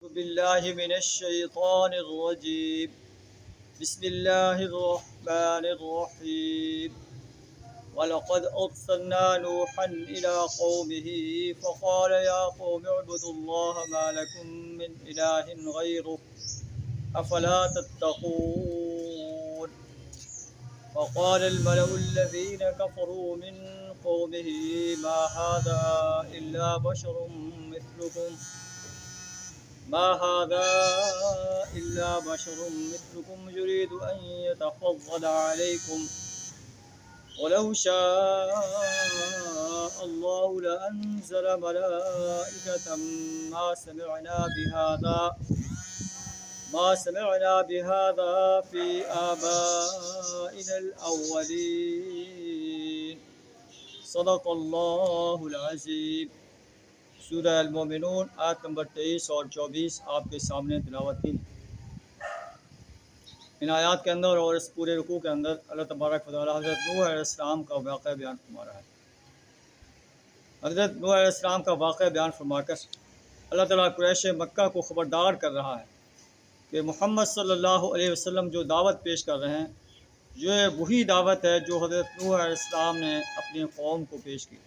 بالله من الشيطان الرجيم. بسم الله الرحمن الرحيم. ولقد أرسلنا نوحا إلى قومه فقال يا قوم اعبدوا الله ما لكم من إله غيره أفلا تتقون. وقال الملأ الذين كفروا من قومه ما هذا إلا بشر مثلكم يريد أن يتفضل عليكم ولو شاء الله لأنزل ملائكة ما سمعنا بهذا في آبائنا الأولين. صدق اللہ العظیم. سورہ المومنون آیت نمبر 23 اور 24 آپ کے سامنے تلاوت کی. ان آیات کے اندر اور اس پورے رکوع کے اندر اللہ تبارک و تعالیٰ حضرت نوح علیہ السلام کا واقعہ بیان فرما رہا ہے. حضرت نوح علیہ السلام کا واقعہ بیان فرما کر اللہ تعالیٰ قریش مکہ کو خبردار کر رہا ہے کہ محمد صلی اللہ علیہ وسلم جو دعوت پیش کر رہے ہیں یہ وہی دعوت ہے جو حضرت نوح علیہ السلام نے اپنی قوم کو پیش کی.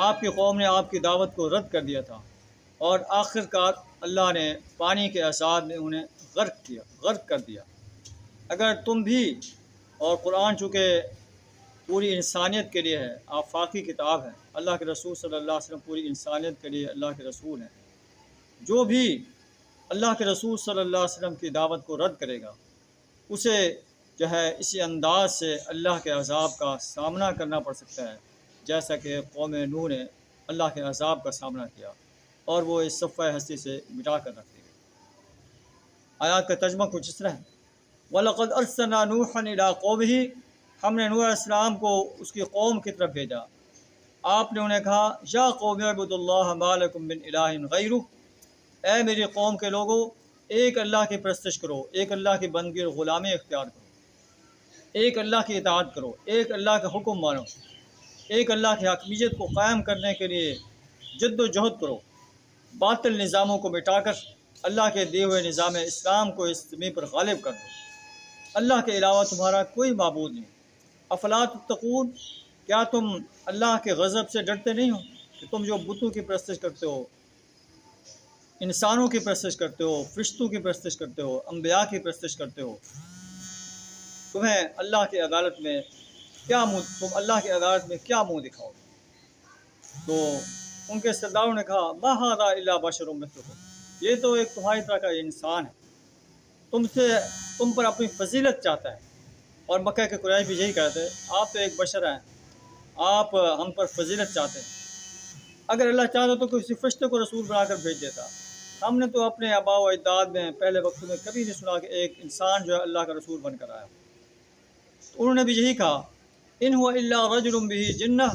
آپ کی قوم نے آپ کی دعوت کو رد کر دیا تھا اور آخرکار اللہ نے پانی کے عذاب میں انہیں غرق کر دیا. اگر تم بھی، اور قرآن چونکہ پوری انسانیت کے لیے ہے، آفاقی کتاب ہے، اللہ کے رسول صلی اللہ علیہ وسلم پوری انسانیت کے لیے اللہ کے رسول ہیں، جو بھی اللہ کے رسول صلی اللہ علیہ وسلم کی دعوت کو رد کرے گا اسے اسی انداز سے اللہ کے عذاب کا سامنا کرنا پڑ سکتا ہے جیسا کہ قوم نوح نے اللہ کے عذاب کا سامنا کیا اور وہ اس صفحہ ہستی سے مٹا کر رکھ دی گئی. آیات کا ترجمہ کچھ اس طرح ہے: وَلَقَدْ أَرْسَلْنَا نُوحًا إِلَىٰ قَوْمِهِ، ہم نے نوح علیہ السلام کو اس کی قوم کی طرف بھیجا. آپ نے انہیں کہا یا قوم اعبدوا اللہ ما لکم من الہ غیرہ، اے میری قوم کے لوگوں، ایک اللہ کی پرستش کرو، ایک اللہ کی بندگی اور غلامی اختیار کرو، ایک اللہ کی اطاعت کرو، ایک اللہ کا حکم مانو، ایک اللہ کی حاکمیت کو قائم کرنے کے لیے جد و جہد کرو، باطل نظاموں کو مٹا کر اللہ کے دیے ہوئے نظام اسلام کو اس زمین پر غالب کر دو. اللہ کے علاوہ تمہارا کوئی معبود نہیں. افلا تتقون، کیا تم اللہ کے غضب سے ڈرتے نہیں ہو کہ تم جو بتوں کی پرستش کرتے ہو، انسانوں کی پرستش کرتے ہو، فرشتوں کی پرستش کرتے ہو، انبیاء کی پرستش کرتے ہو، تمہیں اللہ کی عدالت میں تم اللہ کی عدالت میں کیا منہ دکھاؤ؟ تو ان کے سرداروں نے کہا ما ھذا الا بشر مثلکم، یہ تو ایک تمہاری طرح کا انسان ہے، تم پر اپنی فضیلت چاہتا ہے. اور مکہ کے قریش بھی یہی کہتے ہیں آپ تو ایک بشر ہیں، آپ ہم پر فضیلت چاہتے ہیں. اگر اللہ چاہتا تو کسی فرشتے کو رسول بنا کر بھیج دیتا. ہم نے تو اپنے آباء و اجداد میں پہلے وقتوں میں کبھی نہیں سنا کہ ایک انسان جو ہے اللہ کا رسول بن کر آیا. انہوں نے بھی یہی کہا ان هو الا رجل به جنہ،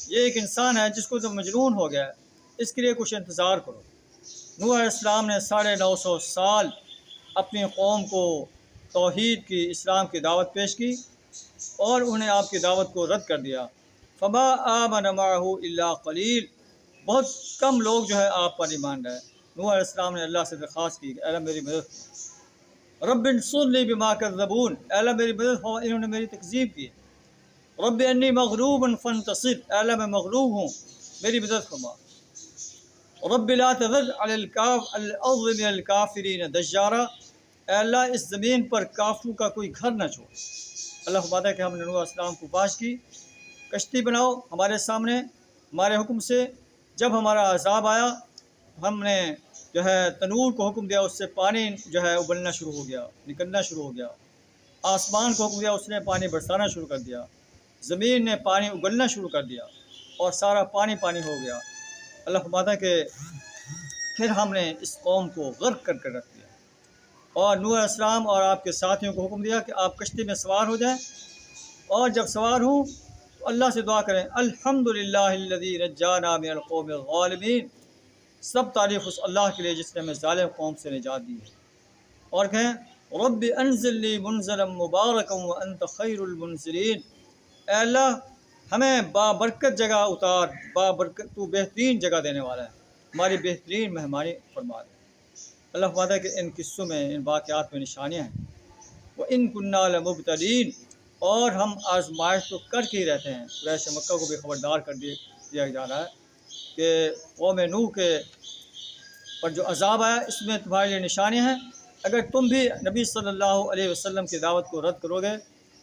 یہ ایک انسان ہے جس کو تو مجنون ہو گیا ہے، اس کے لیے کچھ انتظار کرو. نوح علیہ السلام نے 950 سال اپنی قوم کو توحید کی، اسلام کی دعوت پیش کی اور انہوں نے آپ کی دعوت کو رد کر دیا. فما آمن معه الا قلیل، بہت کم لوگ جو ہے آپ پر ایمان رہے. نوح علیہ السلام نے اللہ سے درخواست کی کہ اے اللہ میری مدد فرما، رب انصرنی بما کذبون، اے اللہ میری مدد فرما، انہوں نے میری تکذیب کی. رب انی مغلوب فانتصر، اے اللہ میں مغلوب ہوں میری مدد فرما. رب لا تذر علی الارض من الکافرین دجارا، اے اللہ اس زمین پر کافروں کا کوئی گھر نہ چھوڑ. اللہ فرماتا ہے کہ ہم نے نوح علیہ السلام کو باش کی، کشتی بناؤ ہمارے سامنے ہمارے حکم سے. جب ہمارا عذاب آیا ہم نے تنور کو حکم دیا، اس سے پانی ابلنا شروع ہو گیا، نکلنا شروع ہو گیا. آسمان کو حکم دیا، اس نے پانی برسانا شروع کر دیا. زمین نے پانی اگلنا شروع کر دیا اور سارا پانی پانی ہو گیا. اللہ فرماتا ہے کہ پھر ہم نے اس قوم کو غرق کر رکھ دیا. اور نوح علیہ السلام اور آپ کے ساتھیوں کو حکم دیا کہ آپ کشتی میں سوار ہو جائیں، اور جب سوار ہوں تو اللہ سے دعا کریں الحمدللہ الذی نجانا من القوم الظالمین، سب تعریف اس اللہ کے لیے جس نے ہمیں ظالم قوم سے نجات دی ہے. اور کہیں رب انزل لی منزلا مبارکا وانت خیر المنزلین، اے اللہ ہمیں بابرکت جگہ اتار، بابرکت تو بہترین جگہ دینے والا ہے. ہماری بہترین مہمانی فرما دے۔ اللہ فرماتا ہے کہ ان قصوں میں، ان واقعات میں نشانیاں ہیں۔ وَإِن كُنَّا لَمُبْتَلِينَ، اور ہم آزمائش تو کر کے ہی رہتے ہیں۔ قریش مکہ کو بھی خبردار کر دیا جا رہا ہے کہ قوم نوح کے پر جو عذاب آیا اس میں تمہارے لیے نشانیاں ہیں۔ اگر تم بھی نبی صلی اللہ علیہ وسلم کی دعوت کو رد کرو گے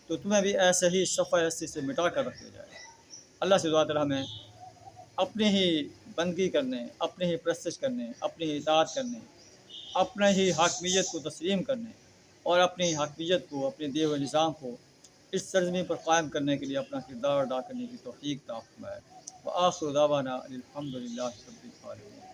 تو تمہیں بھی ایسے ہی صفحہ ہستی سے مٹا کر رکھ دیا جائے گا۔ اللہ سے دعا تعالیٰ ہمیں اپنی ہی بندگی کرنے، اپنی ہی پرستش کرنے، اپنی ہی اطاعت کرنے، اپنے ہی حاکمیت کو تسلیم کرنے اور اپنی حاکمیت کو، اپنے دیے ہوئے نظام کو اس سرزمین پر قائم کرنے کے لیے اپنا کردار ادا کرنے کی توفیق عطا فرمائے۔ وآخر دعوانا الحمد للہ رب العالمین۔